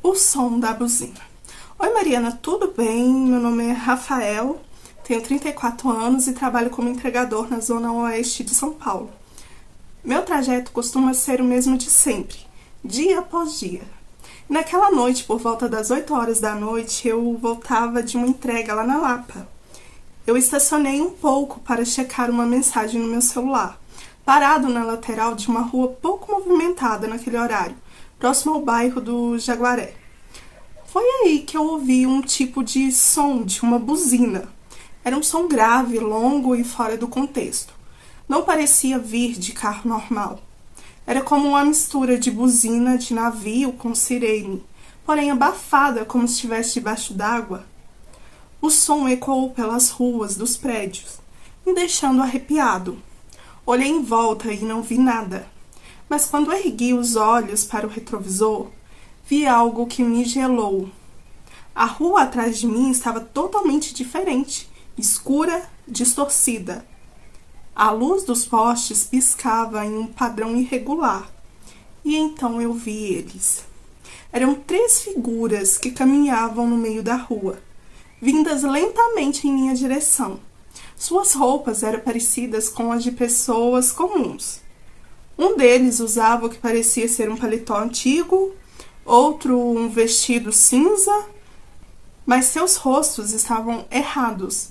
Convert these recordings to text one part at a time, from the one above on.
O som da buzina. Oi Mariana, tudo bem? Meu nome é Rafael, tenho 34 anos e trabalho como entregador na zona oeste de São Paulo. Meu trajeto costuma ser o mesmo de sempre, dia após dia. Naquela noite, por volta das 8 horas da noite, eu voltava de uma entrega lá na Lapa. Eu estacionei um pouco para checar uma mensagem no meu celular, parado na lateral de uma rua pouco movimentada naquele horário, próximo ao bairro do Jaguaré. Foi aí que eu ouvi um tipo de som de uma buzina. Era um som grave, longo e fora do contexto. Não parecia vir de carro normal. Era como uma mistura de buzina de navio com sirene, porém abafada como se estivesse debaixo d'água. O som ecoou pelas ruas dos prédios, me deixando arrepiado. Olhei em volta e não vi nada. Mas quando ergui os olhos para o retrovisor, vi algo que me gelou. A rua atrás de mim estava totalmente diferente, escura, distorcida. A luz dos postes piscava em um padrão irregular. E então eu vi eles. Eram 3 figuras que caminhavam no meio da rua, vindas lentamente em minha direção. Suas roupas eram parecidas com as de pessoas comuns. Um deles usava o que parecia ser um paletó antigo, outro um vestido cinza, mas seus rostos estavam errados.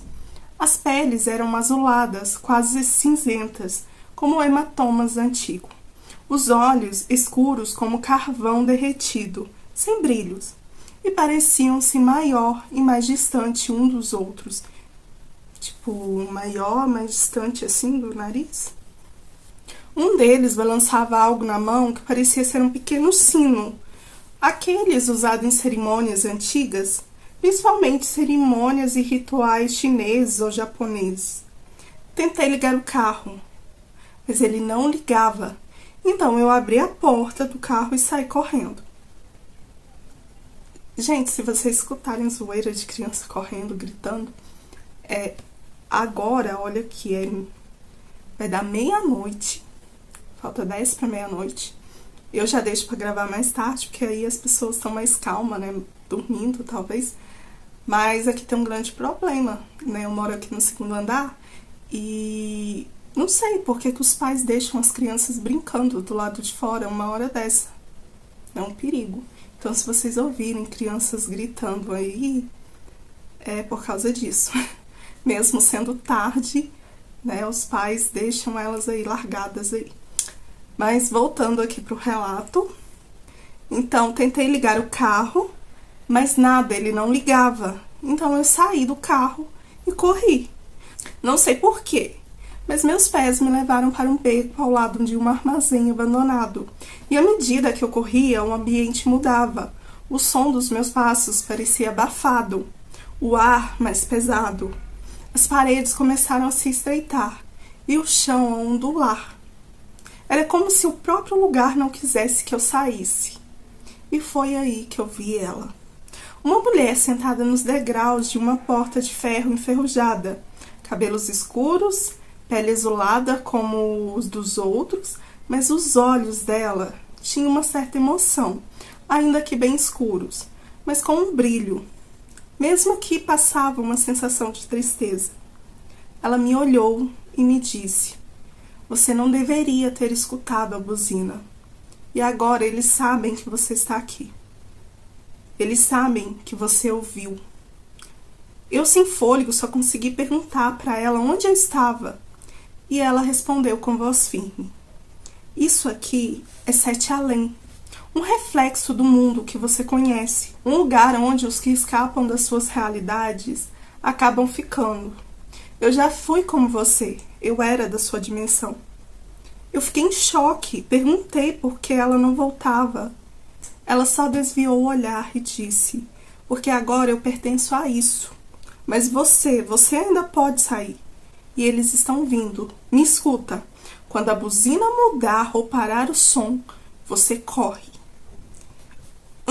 As peles eram azuladas, quase cinzentas, como hematomas antigos. Os olhos escuros como carvão derretido, sem brilhos, e pareciam-se maior e mais distante um dos outros. Tipo, maior, mais distante assim do nariz. Um deles balançava algo na mão que parecia ser um pequeno sino, aqueles usados em cerimônias antigas, principalmente cerimônias e rituais chineses ou japoneses. Tentei ligar o carro, mas ele não ligava, então eu abri a porta do carro e saí correndo. Gente, se vocês escutarem zoeira de criança correndo, gritando, agora, olha aqui, vai dar meia-noite. Falta 10 para meia-noite. Eu já deixo para gravar mais tarde, porque aí as pessoas estão mais calmas, né? Dormindo, talvez. Mas aqui tem um grande problema, né? Eu moro aqui no 2º andar e não sei por que os pais deixam as crianças brincando do lado de fora uma hora dessa. É um perigo. Então, se vocês ouvirem crianças gritando aí, é por causa disso. Mesmo sendo tarde, né? Os pais deixam elas aí largadas aí. Mas voltando aqui pro relato, então tentei ligar o carro, mas nada, ele não ligava. Então eu saí do carro e corri. Não sei porquê, mas meus pés me levaram para um beco ao lado de um armazém abandonado. E à medida que eu corria, o ambiente mudava. O som dos meus passos parecia abafado, o ar mais pesado. As paredes começaram a se estreitar e o chão a ondular. Era como se o próprio lugar não quisesse que eu saísse. E foi aí que eu vi ela. Uma mulher sentada nos degraus de uma porta de ferro enferrujada. Cabelos escuros, pele azulada como os dos outros, mas os olhos dela tinham uma certa emoção, ainda que bem escuros, mas com um brilho, mesmo que passava uma sensação de tristeza. Ela me olhou e me disse: você não deveria ter escutado a buzina. E agora eles sabem que você está aqui. Eles sabem que você ouviu. Eu, sem fôlego, só consegui perguntar para ela onde eu estava. E ela respondeu com voz firme: isso aqui é Sete Além. Um reflexo do mundo que você conhece. Um lugar onde os que escapam das suas realidades acabam ficando. Eu já fui como você. Eu era da sua dimensão. Eu fiquei em choque. Perguntei por que ela não voltava. Ela só desviou o olhar e disse: porque agora eu pertenço a isso. Mas você ainda pode sair. E eles estão vindo. Me escuta. Quando a buzina mudar ou parar o som, você corre.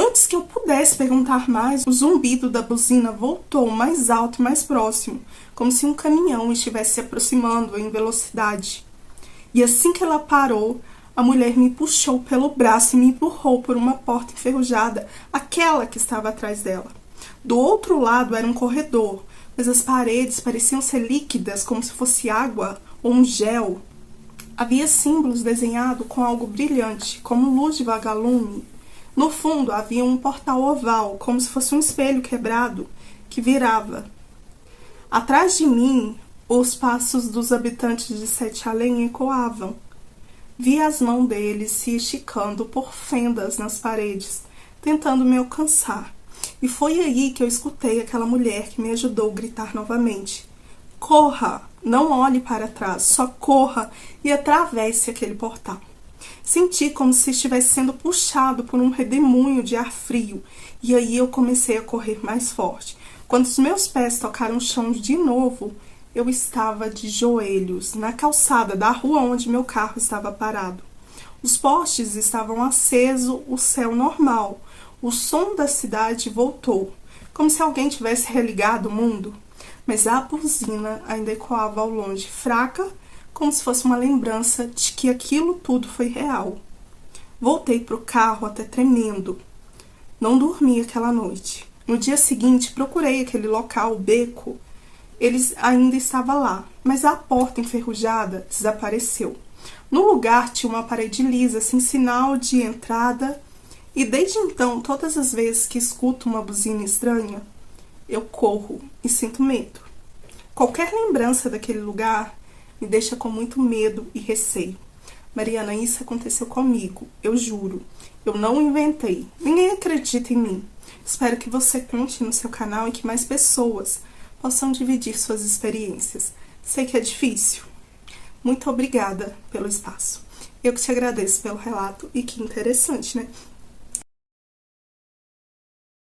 Antes que eu pudesse perguntar mais, o zumbido da buzina voltou mais alto e mais próximo, como se um caminhão estivesse se aproximando em velocidade. E assim que ela parou, A mulher me puxou pelo braço e me empurrou por uma porta enferrujada, aquela que estava atrás dela. Do outro lado era um corredor, mas as paredes pareciam ser líquidas, como se fosse água ou um gel. Havia símbolos desenhados com algo brilhante, como luz de vagalume. No fundo havia um portal oval, como se fosse um espelho quebrado, que virava. Atrás de mim, os passos dos habitantes de Sete Além ecoavam. Vi as mãos deles se esticando por fendas nas paredes, tentando me alcançar. E foi aí que eu escutei aquela mulher que me ajudou a gritar novamente. Corra! Não olhe para trás, só corra e atravesse aquele portal. Senti como se estivesse sendo puxado por um redemoinho de ar frio, e aí eu comecei a correr mais forte. Quando os meus pés tocaram o chão de novo, eu estava de joelhos na calçada da rua onde meu carro estava parado. Os postes estavam acesos, o céu normal. O som da cidade voltou, como se alguém tivesse religado o mundo. Mas a buzina ainda ecoava ao longe, fraca, como se fosse uma lembrança de que aquilo tudo foi real. Voltei para o carro até tremendo. Não dormi aquela noite. No dia seguinte, procurei aquele local, o beco. Ele ainda estava lá, mas a porta enferrujada desapareceu. No lugar tinha uma parede lisa, sem sinal de entrada, e desde então, todas as vezes que escuto uma buzina estranha, eu corro e sinto medo. Qualquer lembrança daquele lugar me deixa com muito medo e receio. Mariana, isso aconteceu comigo, eu juro. Eu não inventei. Ninguém acredita em mim. Espero que você conte no seu canal e que mais pessoas possam dividir suas experiências. Sei que é difícil. Muito obrigada pelo espaço. Eu que te agradeço pelo relato e que interessante, né?